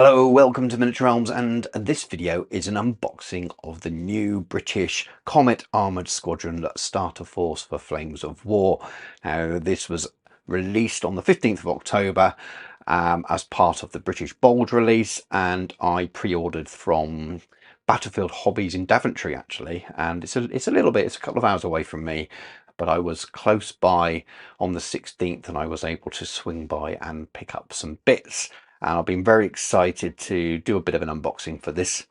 Hello, welcome to Miniature Realms, and this video is an unboxing of the new British Comet Armoured Squadron Starter Force for Flames of War. Now, this was released on the 15th of October as part of the British Bulge release, and I pre-ordered from Battlefield Hobbies in Daventry actually, and it's a couple of hours away from me, but I was close by on the 16th and I was able to swing by and pick up some bits. And I've been very excited to do a bit of an unboxing for this.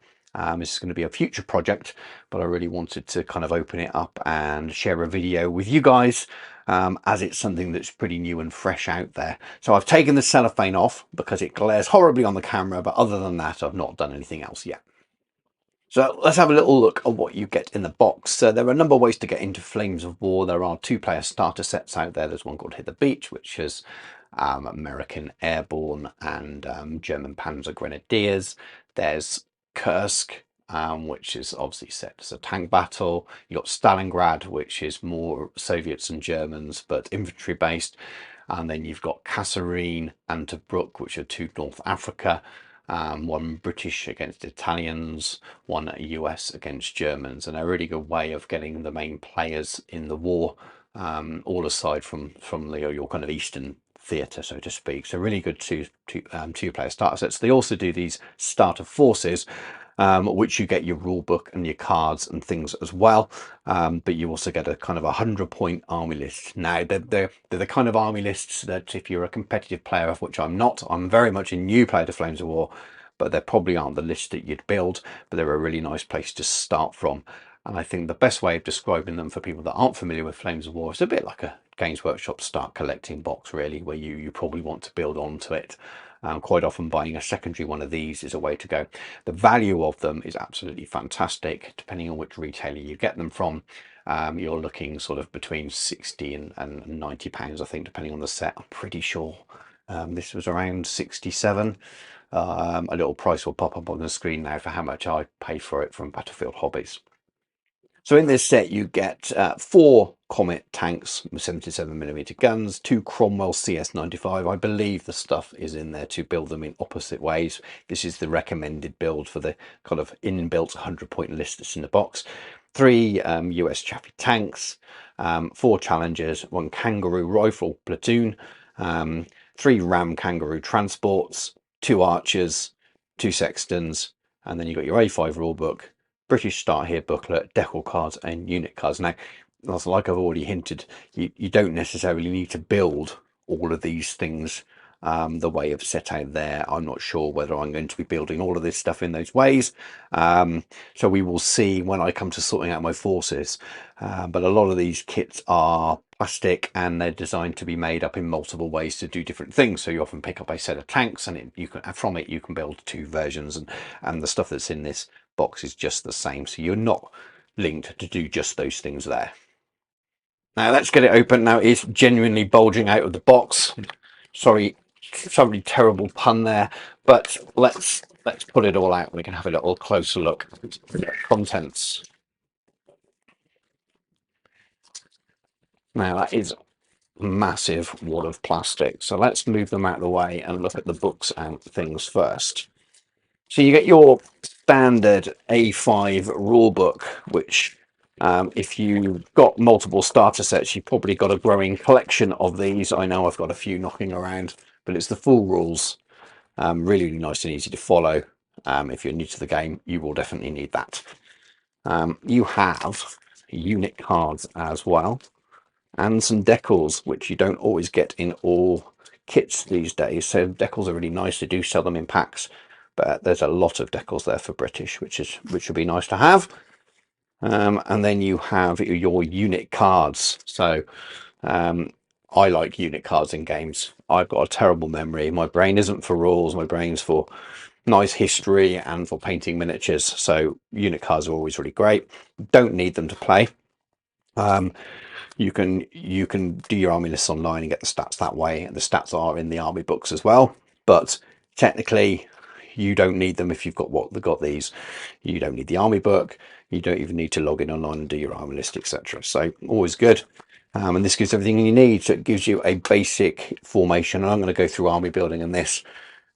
This is going to be a future project, but I really wanted to kind of open it up and share a video with you guys, as it's something that's pretty new and fresh out there. So I've taken the cellophane off because it glares horribly on the camera, but other than that, I've not done anything else yet. So let's have a little look at what you get in the box. So there are a number of ways to get into Flames of War. There are two-player starter sets out there. There's one called Hit the Beach, which is American Airborne and German Panzer Grenadiers. There's Kursk, which is obviously set as a tank battle. You've got Stalingrad, which is more Soviets and Germans, but infantry based. And then you've got Kasserine and Tobruk, which are two North Africa. One British against Italians, one US against Germans, and a really good way of getting the main players in the war, all aside from your kind of Eastern theatre, so to speak. So really good two-player starter sets. They also do these starter forces, which you get your rule book and your cards and things as well, but you also get a kind of 100-point army list. Now they're the kind of army lists that if you're a competitive player, of which I'm not, I'm very much a new player to Flames of War, but they probably aren't the list that you'd build, but they're a really nice place to start from. And I think the best way of describing them for people that aren't familiar with Flames of War is a bit like a Games Workshop start collecting box, really, where you probably want to build onto it. Quite often buying a secondary one of these is a way to go. The value of them is absolutely fantastic, depending on which retailer you get them from. You're looking sort of between 60 and £90, I think, depending on the set. I'm pretty sure this was around 67. A little price will pop up on the screen now for how much I paid for it from Battlefield Hobbies. So in this set you get 4 Comet tanks with 77mm guns, 2 Cromwell CS95. I believe the stuff is in there to build them in opposite ways. This is the recommended build for the kind of inbuilt 100-point list that's in the box. 3 US Chaffee tanks, 4 Challengers, 1 Kangaroo rifle platoon, 3 Ram Kangaroo transports, 2 Archers, 2 Sextons, and then you've got your A5 rulebook, British Start Here booklet, decal cards and unit cards. Now, like I've already hinted, you don't necessarily need to build all of these things the way I've set out there. I'm not sure whether I'm going to be building all of this stuff in those ways. So we will see when I come to sorting out my forces. But a lot of these kits are plastic and they're designed to be made up in multiple ways to do different things. So you often pick up a set of tanks and from it you can build 2 versions, and the stuff that's in this box is just the same, so you're not linked to do just those things there. Now let's get it open. Now it's genuinely bulging out of the box. Sorry, terrible pun there, but let's put it all out. We can have a little closer look at the contents. Now that is a massive wad of plastic, so let's move them out of the way and look at the books and things first. So you get your standard A5 rulebook, which if you've got multiple starter sets, you've probably got a growing collection of these. I know I've got a few knocking around, but it's the full rules. Really, really nice and easy to follow. If you're new to the game, you will definitely need that. You have unit cards as well, and some decals, which you don't always get in all kits these days. So decals are really nice. They do sell them in packs, but there's a lot of decals there for British, which would be nice to have. And then you have your unit cards. So I like unit cards in games. I've got a terrible memory. My brain isn't for rules. My brain's for nice history and for painting miniatures. So unit cards are always really great. Don't need them to play. You can do your army lists online and get the stats that way. The stats are in the army books as well, but technically you don't need them if you've got these. You don't need the army book. You don't even need to log in online and do your army list, etc. So always good. And this gives everything you need. So it gives you a basic formation. I'm going to go through army building in this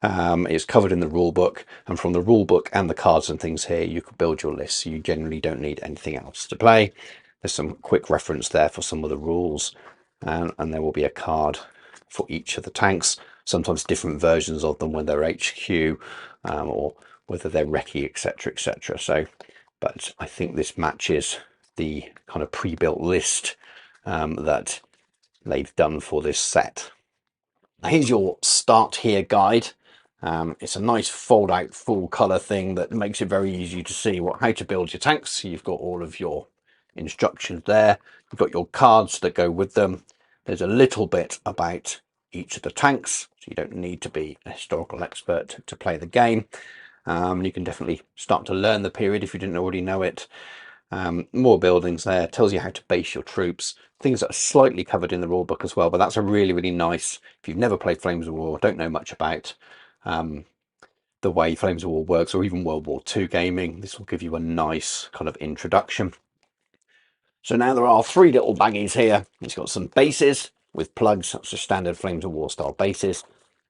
It's covered in the rule book, and from the rule book and the cards and things here, you can build your list. So you generally don't need anything else to play. There's some quick reference there for some of the rules, and there will be a card for each of the tanks, sometimes different versions of them when they're HQ, or whether they're recce, etc, etc. So, but I think this matches the kind of pre-built list that they've done for this set. Now here's your start here guide. It's a nice fold out full color thing that makes it very easy to see how to build your tanks. So you've got all of your instructions there. You've got your cards that go with them. There's a little bit about each of the tanks, so you don't need to be a historical expert to play the game. You can definitely start to learn the period if you didn't already know it. More buildings there, tells you how to base your troops, things that are slightly covered in the rule book as well, but that's a really nice, if you've never played Flames of War, don't know much about the way Flames of War works, or even World War II gaming, this will give you a nice kind of introduction. So now there are 3 little baggies here. It's got some bases with plugs, that's a standard Flames of War style bases.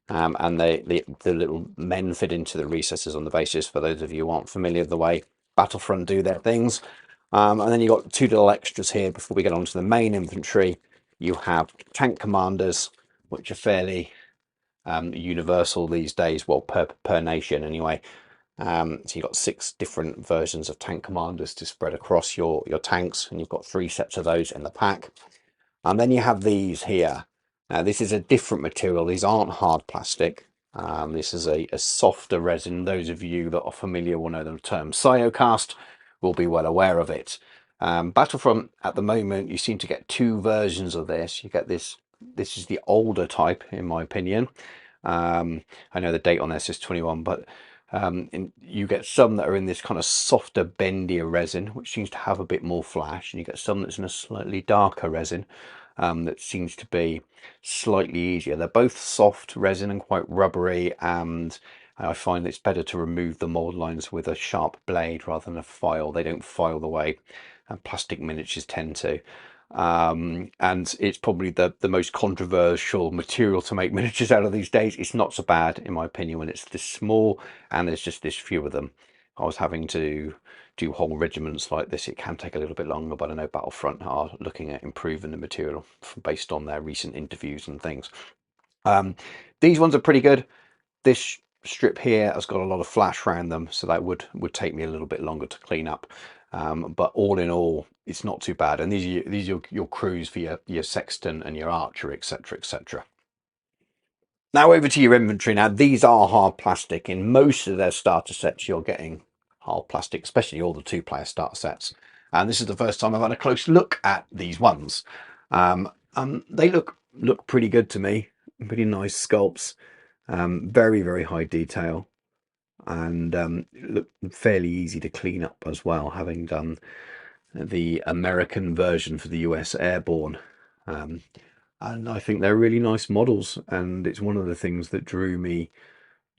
And the little men fit into the recesses on the bases, for those of you who aren't familiar with the way Battlefront do their things. And then you've got 2 little extras here before we get on to the main infantry. You have tank commanders, which are fairly universal these days, well, per nation anyway. So you've got 6 different versions of tank commanders to spread across your tanks, and you've got 3 sets of those in the pack. And then you have these here. Now this is a different material. These aren't hard plastic. This is a softer resin. Those of you that are familiar will know the term Cyocast, will be well aware of it. Battlefront at the moment, you seem to get 2 versions of this. You get this is the older type, in my opinion. I know the date on this is 21, but you get some that are in this kind of softer, bendier resin, which seems to have a bit more flash, and you get some that's in a slightly darker resin that seems to be slightly easier. They're both soft resin and quite rubbery, and I find it's better to remove the mold lines with a sharp blade rather than a file. They don't file the way plastic miniatures tend to. And it's probably the most controversial material to make miniatures out of these days. It's not so bad, in my opinion, when it's this small and there's just this few of them. I was having to do whole regiments like this. It can take a little bit longer, but I know Battlefront are looking at improving the material based on their recent interviews and things. These ones are pretty good. This strip here has got a lot of flash around them, so that would take me a little bit longer to clean up. But all in all, it's not too bad. And these are your crews for your sexton and your archer, etc, etc. Now over to your inventory. Now these are hard plastic. In most of their starter sets, you're getting hard plastic, especially all the 2-player starter sets. And this is the first time I've had a close look at these ones. They look pretty good to me. Pretty nice sculpts. Very high detail, and look fairly easy to clean up as well, having done the American version for the US Airborne. And I think they're really nice models, and it's one of the things that drew me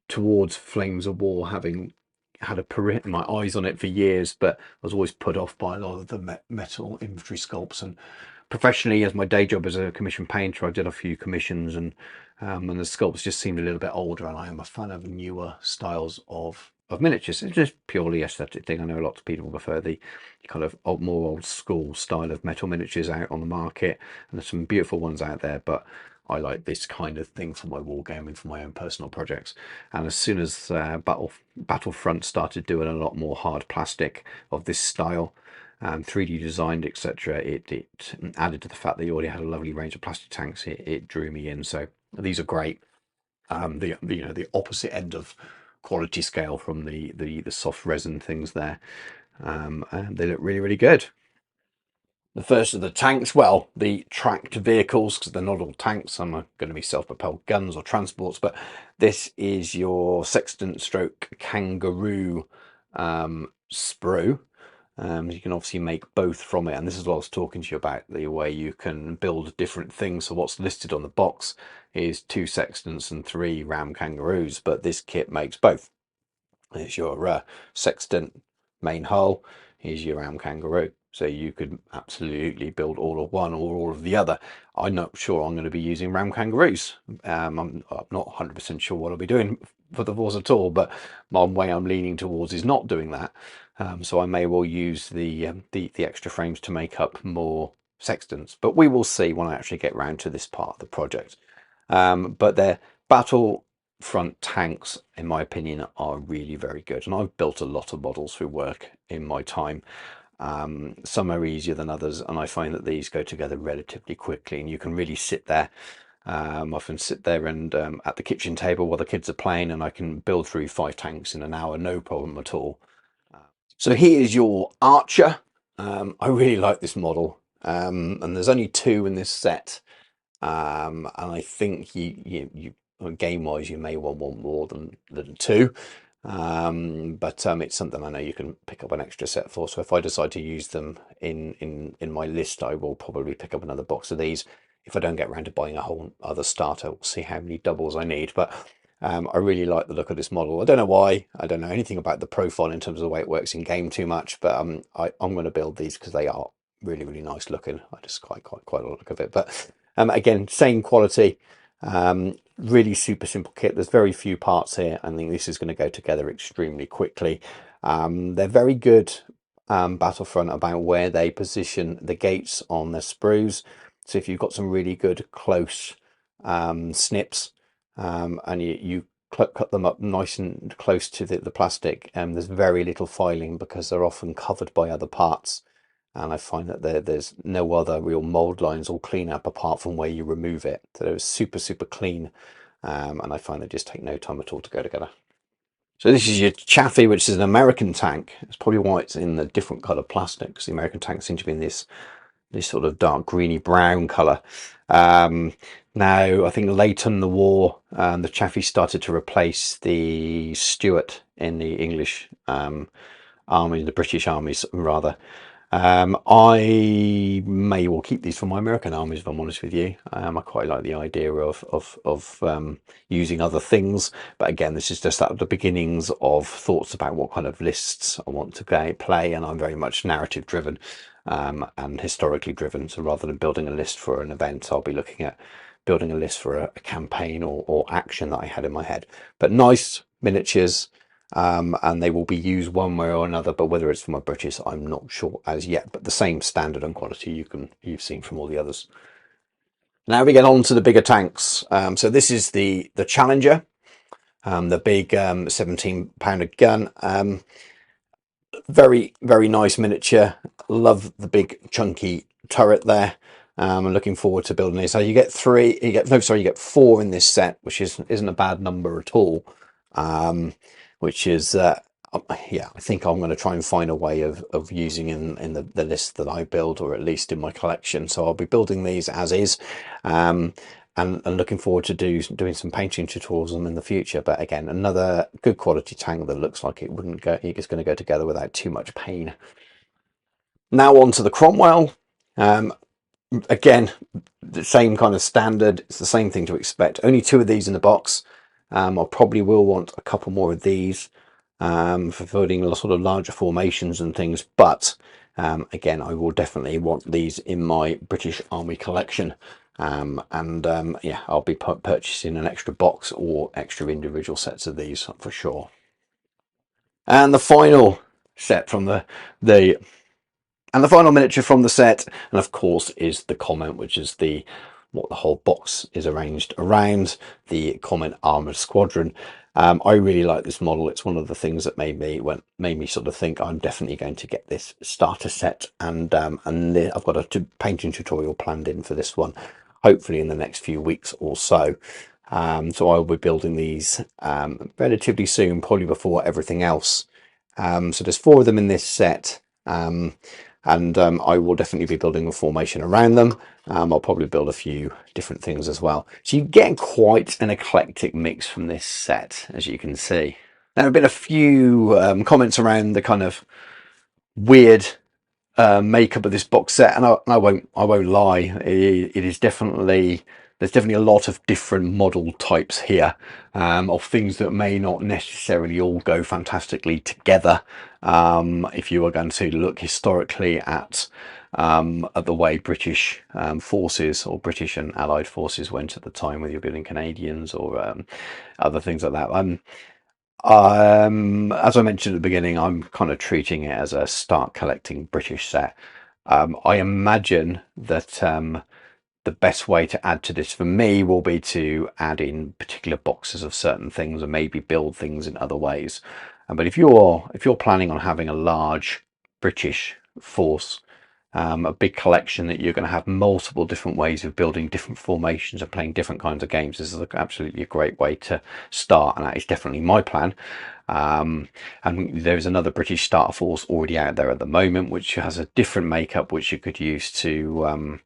towards Flames of War, having had my eyes on it for years, but I was always put off by a lot of the metal infantry sculpts. And professionally, as my day job as a commission painter, I did a few commissions, and the sculpts just seemed a little bit older, and I am a fan of newer styles of miniatures. It's just purely aesthetic thing. I know a lot of people prefer the kind of more old school style of metal miniatures out on the market, and there's some beautiful ones out there, but I like this kind of thing for my wargaming, for my own personal projects. And as soon as Battlefront started doing a lot more hard plastic of this style, 3D designed, etc., it added to the fact that you already had a lovely range of plastic tanks. It drew me in. So these are great. The opposite end of quality scale from the soft resin things there, and they look really good. The first of the tanks, well, the tracked vehicles, because they're not all tanks, some are going to be self-propelled guns or transports, but this is your sextant stroke kangaroo sprue. You can obviously make both from it, and this is what I was talking to you about, the way you can build different things. So what's listed on the box is 2 sextants and 3 ram kangaroos, but this kit makes both. It's your sextant main hull, here's your ram kangaroo. So you could absolutely build all of one or all of the other. I'm not sure I'm going to be using ram kangaroos. I'm not 100% sure what I'll be doing for the force at all, but one way I'm leaning towards is not doing that. So I may well use the extra frames to make up more sextants, but we will see when I actually get round to this part of the project. But their battlefront tanks, in my opinion, are really very good, and I've built a lot of models through work in my time. Some are easier than others, and I find that these go together relatively quickly, and you can really sit there. Often sit there and at the kitchen table while the kids are playing, and I can build through 5 tanks in an hour, no problem at all. So here's your Archer. I really like this model, and there's only 2 in this set. And I think you game wise you may well want more than 2. But it's something I know you can pick up an extra set for. So if I decide to use them in my list, I will probably pick up another box of these. If I don't get around to buying a whole other starter, we'll see how many doubles I need. But I really like the look of this model. I don't know why. I don't know anything about the profile in terms of the way it works in game too much. But I'm going to build these because they are really, really nice looking. I just quite like the look of it. But again, same quality. Really super simple kit. There's very few parts here. I think this is going to go together extremely quickly. They're very good Battlefront about where they position the gates on their sprues. So if you've got some really good close snips and you cut them up nice and close to the plastic, there's very little filing because they're often covered by other parts. And I find that there's no other real mold lines or cleanup apart from where you remove it. So it's super, super clean. And I find they just take no time at all to go together. So this is your Chaffee, which is an American tank. It's probably why it's in a different colour plastic, because the American tanks seem to be in this sort of dark greeny brown colour. Now, I think late in the war, the Chaffee started to replace the Stuart in the English army, the British armies rather. I may well keep these for my American armies, if I'm honest with you. I quite like the idea of using other things, but again, this is just at the beginnings of thoughts about what kind of lists I want to play, and I'm very much narrative driven and historically driven. So rather than building a list for an event, I'll be looking at building a list for a campaign or action that I had in my head. But nice miniatures. And they will be used one way or another, but whether it's for my British, I'm not sure as yet, but the same standard and quality you've seen from all the others. Now we get on to the bigger tanks. So this is the Challenger, the big 17-pounder gun. Very, very nice miniature. Love the big chunky turret there. I'm looking forward to building this. So you get 4 in this set, which isn't a bad number at all. Which is yeah, I think I'm going to try and find a way of using in the list that I build, or at least in my collection. So I'll be building these as is, and looking forward to doing some painting tutorials on them in the future. But again, another good quality tank that looks like it's going to go together without too much pain. Now on to the Cromwell. Again, the same kind of standard. It's the same thing to expect. Only 2 of these in the box. I probably will want a couple more of these for building sort of larger formations and things. But again, I will definitely want these in my British Army collection. Yeah, I'll be purchasing an extra box or extra individual sets of these for sure. And the final set from the final miniature from the set, and of course, is the Comet, which is what the whole box is arranged around, the Comet Armoured Squadron. I really like this model. It's one of the things that made me sort of think I'm definitely going to get this starter set, and I've got a painting tutorial planned in for this one, hopefully in the next few weeks or so. So I'll be building these relatively soon, probably before everything else. So there's 4 of them in this set. And I will definitely be building a formation around them. I'll probably build a few different things as well. So you get quite an eclectic mix from this set, as you can see. There have been a few comments around the kind of weird makeup of this box set, and I won't lie. It is definitely there's definitely a lot of different model types here, of things that may not necessarily all go fantastically together. If you are going to look historically at the way British forces, or British and Allied forces, went at the time, whether you're building Canadians or other things like that. As I mentioned at the beginning, I'm kind of treating it as a start collecting British set. I imagine that the best way to add to this for me will be to add in particular boxes of certain things and maybe build things in other ways. But if you're planning on having a large British force, a big collection that you're going to have multiple different ways of building different formations and playing different kinds of games, this is absolutely a great way to start, and that is definitely my plan. And there's another British starter force already out there at the moment, which has a different makeup, which you could use to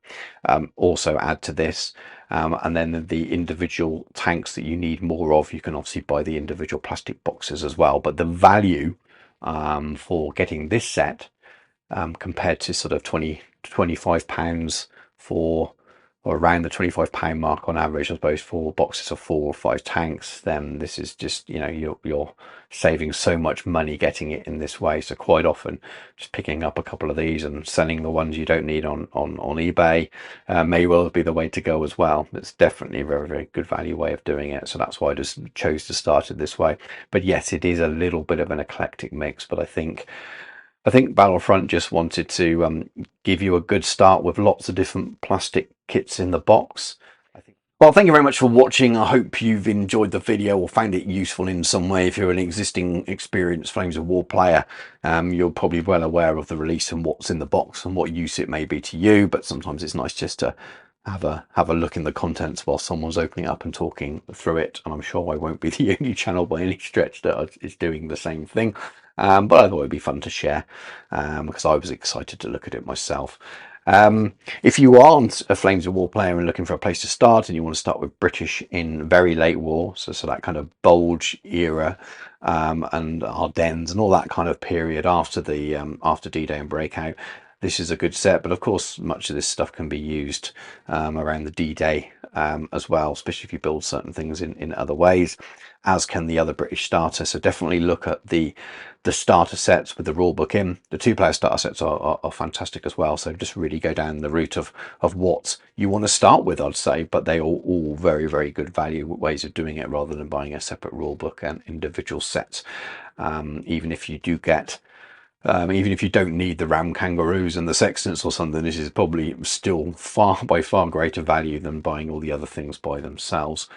also add to this. And then the individual tanks that you need more of, you can obviously buy the individual plastic boxes as well. But the value for getting this set, compared to sort of 25 pounds for, or around the £25 mark on average, I suppose, for boxes of 4 or 5 tanks, then this is just, you know, you're saving so much money getting it in this way. So quite often just picking up a couple of these and selling the ones you don't need on eBay may well be the way to go as well. It's definitely a very, very good value way of doing it. So that's why I just chose to start it this way. But yes, it is a little bit of an eclectic mix, but I think Battlefront just wanted to give you a good start with lots of different plastic kits in the box. Well, thank you very much for watching. I hope you've enjoyed the video or found it useful in some way. If you're an existing experienced Flames of War player, you're probably well aware of the release and what's in the box and what use it may be to you, but sometimes it's nice just to have a look in the contents while someone's opening up and talking through it. And I'm sure I won't be the only channel by any stretch that is doing the same thing. But I thought it'd be fun to share, because I was excited to look at it myself. If you aren't a Flames of War player and looking for a place to start, and you want to start with British in very late war, so that kind of Bulge era, and Ardennes and all that kind of period after the after D-Day and Breakout, this is a good set. But of course, much of this stuff can be used around the D-Day as well, especially if you build certain things in other ways, as can the other British starter. So definitely look at the starter sets with the rulebook in. The 2-player starter sets are fantastic as well. So just really go down the route of what you want to start with, I'd say. But they are all very, very good value ways of doing it, rather than buying a separate rulebook and individual sets. Even if you do get even if you don't need the ram kangaroos and the sextants or something, this is probably still by far greater value than buying all the other things by themselves.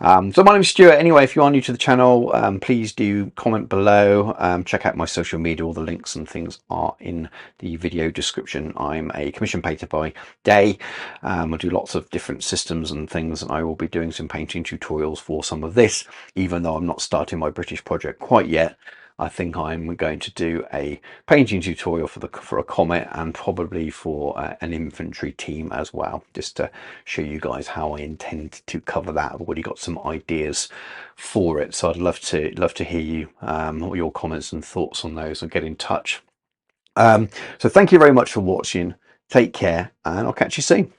So my name is Stuart. Anyway, if you are new to the channel, please do comment below. Check out my social media. All the links and things are in the video description. I'm a commission painter by day. I do lots of different systems and things, and I will be doing some painting tutorials for some of this, even though I'm not starting my British project quite yet. I think I'm going to do a painting tutorial for a Comet, and probably for an infantry team as well, just to show you guys how I intend to cover that. I've already got some ideas for it, so I'd love to hear you, your comments and thoughts on those, and get in touch. So thank you very much for watching. Take care, and I'll catch you soon.